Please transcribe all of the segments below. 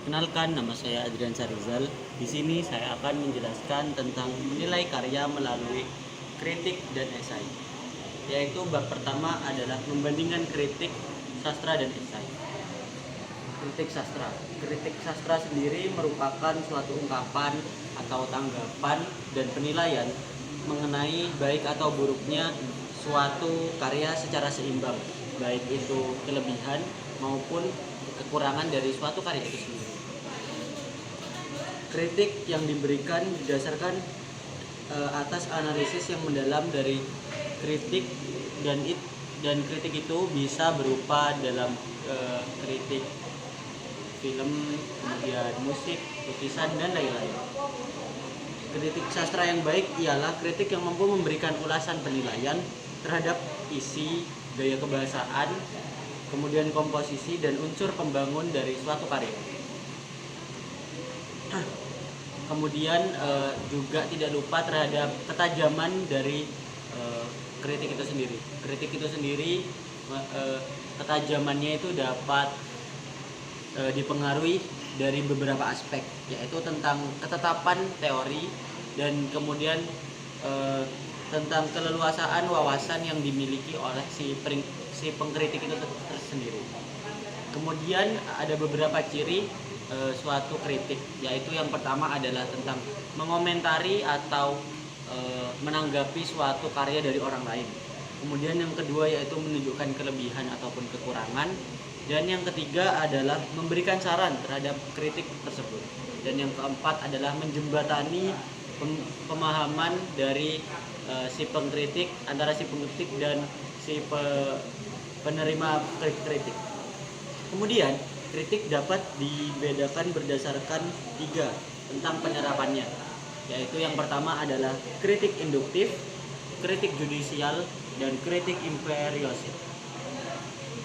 Kenalkan, nama saya Adrian Sarizal. Di sini saya akan menjelaskan tentang menilai karya melalui kritik dan esai. Yaitu bab pertama adalah membandingkan kritik sastra dan esai. Kritik sastra. Kritik sastra sendiri merupakan suatu ungkapan atau tanggapan dan penilaian mengenai baik atau buruknya suatu karya secara seimbang, baik itu kelebihan maupun kekurangan dari suatu karya itu sendiri. Kritik yang diberikan didasarkan atas analisis yang mendalam dari kritik dan kritik itu bisa berupa dalam kritik film, kemudian musik, lukisan dan lain-lain. Kritik sastra yang baik ialah kritik yang mampu memberikan ulasan penilaian terhadap isi, gaya kebahasaan, kemudian komposisi dan unsur pembangun dari suatu karya. Kemudian juga tidak lupa terhadap ketajaman dari kritik itu sendiri. Kritik itu sendiri ketajamannya itu dapat dipengaruhi dari beberapa aspek, yaitu tentang ketetapan teori dan kemudian tentang keleluasaan wawasan yang dimiliki oleh si pengkritik itu tersendiri. Kemudian ada beberapa ciri suatu kritik, yaitu yang pertama adalah tentang mengomentari atau menanggapi suatu karya dari orang lain. Kemudian yang kedua yaitu menunjukkan kelebihan ataupun kekurangan. Dan yang ketiga adalah memberikan saran terhadap kritik tersebut. Dan yang keempat adalah menjembatani pemahaman dari si pengkritik, antara si pengkritik dan si penerima kritik. Kemudian kritik dapat dibedakan berdasarkan 3 tentang penyerapannya, yaitu yang pertama adalah kritik induktif, kritik judisial, dan kritik imperiosif.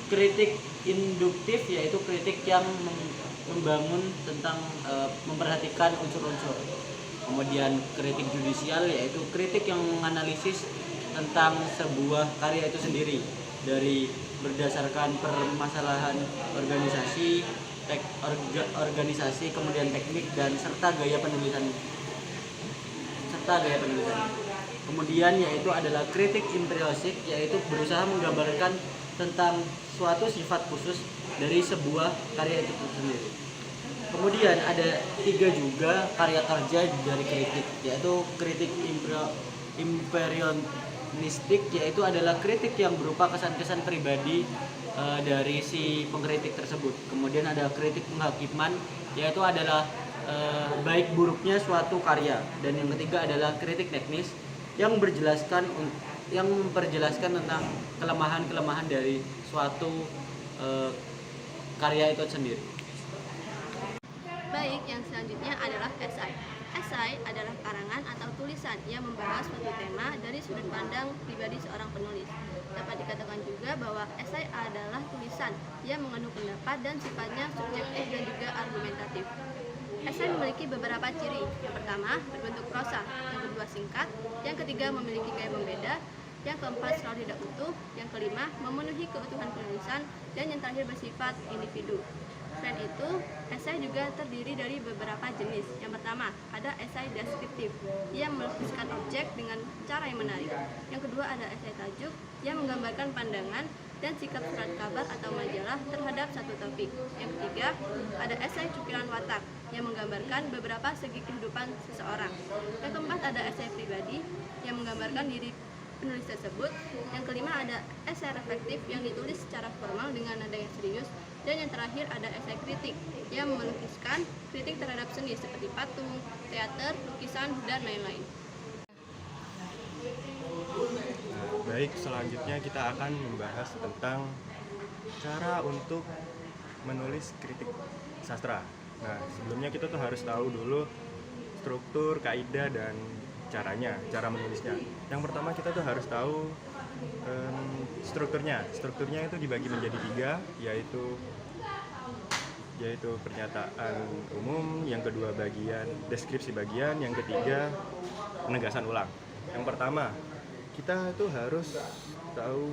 Kritik induktif yaitu kritik yang membangun tentang memperhatikan unsur-unsur. Kemudian kritik judisial yaitu kritik yang menganalisis tentang sebuah karya itu sendiri dari berdasarkan permasalahan organisasi, kemudian teknik dan serta gaya penulisan. Kemudian yaitu adalah kritik imperiosif, yaitu berusaha menggambarkan tentang suatu sifat khusus dari sebuah karya itu sendiri. Kemudian ada 3 juga karya kerja dari kritik, yaitu kritik imperialistik, yaitu adalah kritik yang berupa kesan-kesan pribadi dari si pengkritik tersebut. Kemudian ada kritik penghakiman, yaitu adalah baik buruknya suatu karya. Dan yang ketiga adalah kritik teknis yang memperjelaskan tentang kelemahan-kelemahan dari suatu karya itu sendiri. Baik, yang selanjutnya adalah esai. Esai adalah karangan atau tulisan yang membahas suatu tema dari sudut pandang pribadi seorang penulis. Dapat dikatakan juga bahwa esai adalah tulisan yang mengandung pendapat dan sifatnya subjektif dan juga argumentatif. Esai memiliki beberapa ciri. Yang pertama, berbentuk prosa. Yang kedua, singkat. Yang ketiga, memiliki gaya membeda. Yang keempat, selalu tidak utuh. Yang kelima, memenuhi keutuhan penulisan. Dan yang terakhir, bersifat individu. Selain itu, esai juga terdiri dari beberapa jenis. Yang pertama, ada esai deskriptif yang melukiskan objek dengan cara yang menarik. Yang kedua, ada esai tajuk yang menggambarkan pandangan dan sikap surat kabar atau majalah terhadap satu topik. Yang ketiga, ada esai cuplikan watak yang menggambarkan beberapa segi kehidupan seseorang. Yang keempat, ada esai pribadi yang menggambarkan diri penulis tersebut. Yang kelima, ada esai reflektif yang ditulis secara formal dengan nada yang serius. Dan yang terakhir, ada esai kritik yang melukiskan kritik terhadap seni seperti patung, teater, lukisan, dan lain-lain. Baik, selanjutnya kita akan membahas tentang cara untuk menulis kritik sastra. Nah, sebelumnya kita tuh harus tahu dulu struktur, kaidah, dan cara menulisnya. Yang pertama kita tuh harus tahu strukturnya. Strukturnya itu dibagi menjadi 3, yaitu pernyataan umum, yang kedua bagian deskripsi bagian, yang ketiga penegasan ulang. Yang pertama, kita tuh harus tahu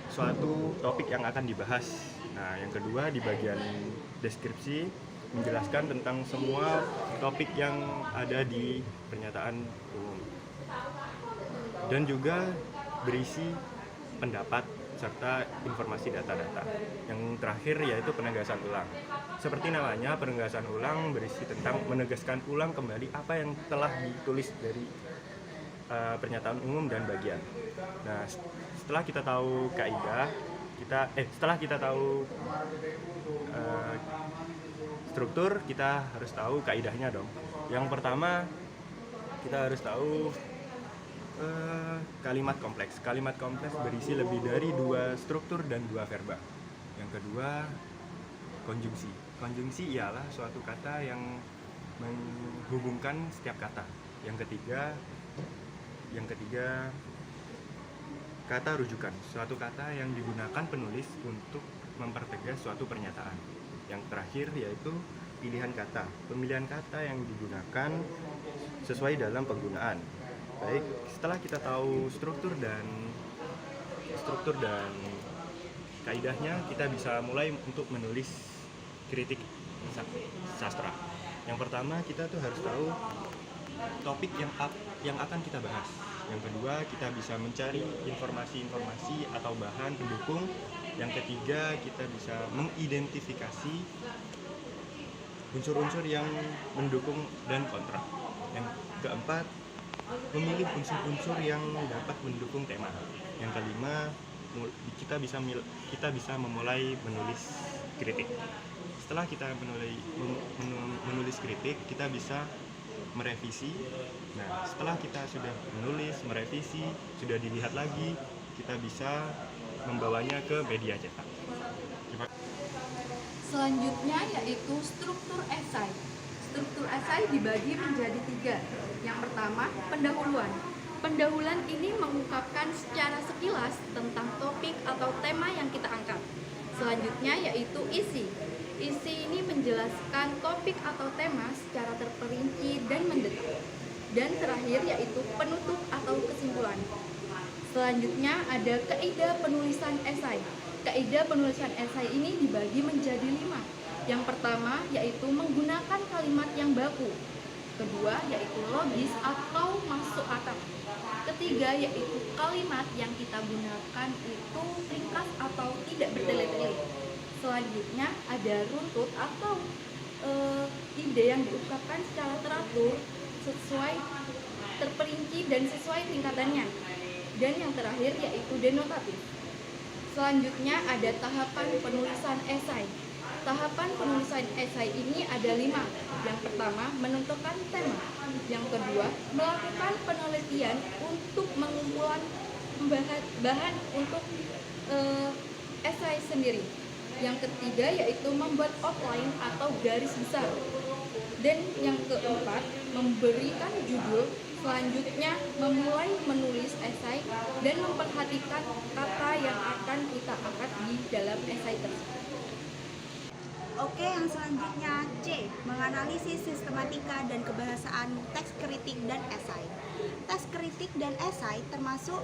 suatu topik yang akan dibahas. Nah, yang kedua di bagian deskripsi menjelaskan tentang semua topik yang ada di pernyataan umum. Dan juga berisi pendapat serta informasi data-data. Yang terakhir yaitu penegasan ulang. Seperti namanya, penegasan ulang berisi tentang menegaskan ulang kembali apa yang telah ditulis dari pernyataan umum dan bagian. Nah, setelah kita tahu kaidah, setelah kita tahu struktur, kita harus tahu kaidahnya dong. Yang pertama, kita harus tahu kalimat kompleks. Kalimat kompleks berisi lebih dari 2 struktur dan 2 verba. Yang kedua, konjungsi. Konjungsi ialah suatu kata yang menghubungkan setiap kata. Yang ketiga, kata rujukan. Suatu kata yang digunakan penulis untuk mempertegas suatu pernyataan. Yang terakhir yaitu pilihan kata. Pemilihan kata yang digunakan sesuai dalam penggunaan. Baik, setelah kita tahu struktur dan kaidahnya, kita bisa mulai untuk menulis kritik sastra. Yang pertama, kita tuh harus tahu topik yang akan kita bahas. Yang kedua, kita bisa mencari informasi atau bahan pendukung. Yang ketiga, kita bisa mengidentifikasi unsur-unsur yang mendukung dan kontra. Yang keempat, memilih unsur-unsur yang dapat mendukung tema. Yang kelima, kita bisa memulai menulis kritik. Setelah kita menulis kritik, kita bisa merevisi. Nah, setelah kita sudah menulis, merevisi, sudah dilihat lagi, kita bisa membawanya ke media cetak. Selanjutnya yaitu struktur esai. Struktur esai dibagi menjadi 3. Yang pertama, pendahuluan. Pendahuluan ini mengungkapkan secara sekilas tentang topik atau tema yang kita angkat. Selanjutnya yaitu isi. Isi ini menjelaskan topik atau tema secara terperinci dan mendetil. Dan terakhir yaitu penutup atau kesimpulan. Selanjutnya ada kaidah penulisan esai. Kaidah penulisan esai ini dibagi menjadi 5. Yang pertama yaitu menggunakan kalimat yang baku. Kedua yaitu logis atau masuk akal. Ketiga yaitu kalimat yang kita gunakan itu ringkas atau tidak bertele-tele. Selanjutnya ada runtut atau ide yang diungkapkan secara teratur, sesuai terperinci dan sesuai tingkatannya. Dan yang terakhir yaitu denotatif. Selanjutnya ada tahapan penulisan esai. Tahapan penulisan esai ini ada 5. Yang pertama, menentukan tema. Yang kedua, melakukan penelitian untuk mengumpulkan bahan untuk esai sendiri. Yang ketiga yaitu membuat outline atau garis besar. Dan yang keempat, memberikan judul. Selanjutnya, memulai menulis esai dan memperhatikan kata yang akan kita angkat di dalam esai tersebut. Oke, yang selanjutnya C. Menganalisis sistematika dan kebahasaan teks kritik dan esai. Teks kritik dan esai termasuk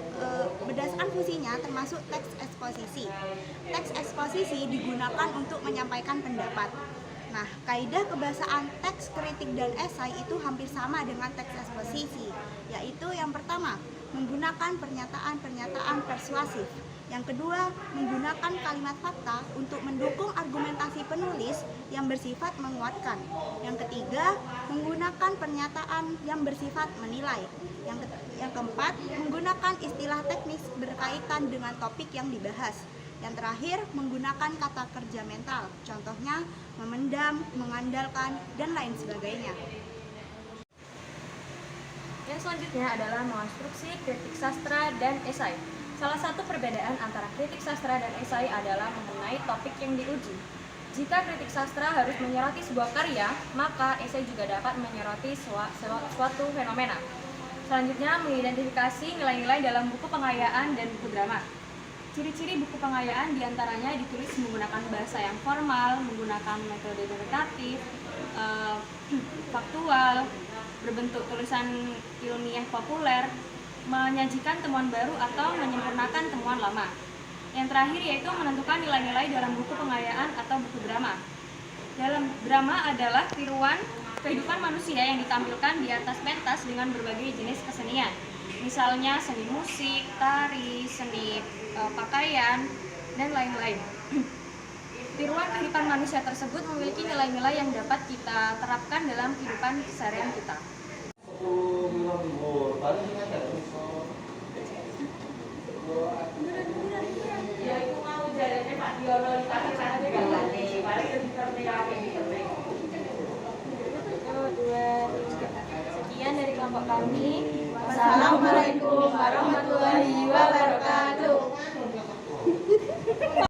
berdasarkan fungsinya termasuk teks eksposisi. Teks eksposisi digunakan untuk menyampaikan pendapat. Nah, kaidah kebahasaan teks kritik dan esai itu hampir sama dengan teks eksposisi, yaitu yang pertama, menggunakan pernyataan-pernyataan persuasif. Yang kedua, menggunakan kalimat fakta untuk mendukung argumentasi penulis yang bersifat menguatkan. Yang ketiga, menggunakan pernyataan yang bersifat menilai. Yang keempat, menggunakan istilah teknis berkaitan dengan topik yang dibahas. Yang terakhir, menggunakan kata kerja mental, contohnya memendam, mengandalkan, dan lain sebagainya. Yang selanjutnya adalah mengonstruksi kritik sastra dan esai. Salah satu perbedaan antara kritik sastra dan esai adalah mengenai topik yang diuji. Jika kritik sastra harus menyoroti sebuah karya, maka esai juga dapat menyoroti suatu fenomena. Selanjutnya, mengidentifikasi nilai-nilai dalam buku pengayaan dan buku drama. Ciri-ciri buku pengayaan diantaranya ditulis menggunakan bahasa yang formal, menggunakan metode deduktif, faktual, berbentuk tulisan ilmiah populer, menyajikan temuan baru atau menyempurnakan temuan lama. Yang terakhir yaitu menentukan nilai-nilai dalam buku pengayaan atau buku drama. Drama adalah tiruan kehidupan manusia yang ditampilkan di atas pentas dengan berbagai jenis kesenian. Misalnya seni musik, tari, seni pakaian, dan lain-lain. Tiruan kehidupan manusia tersebut memiliki nilai-nilai yang dapat kita terapkan dalam kehidupan keseharian kita. Sekian dari kelompok kami. Wassalamualaikum warahmatullahi wabarakatuh.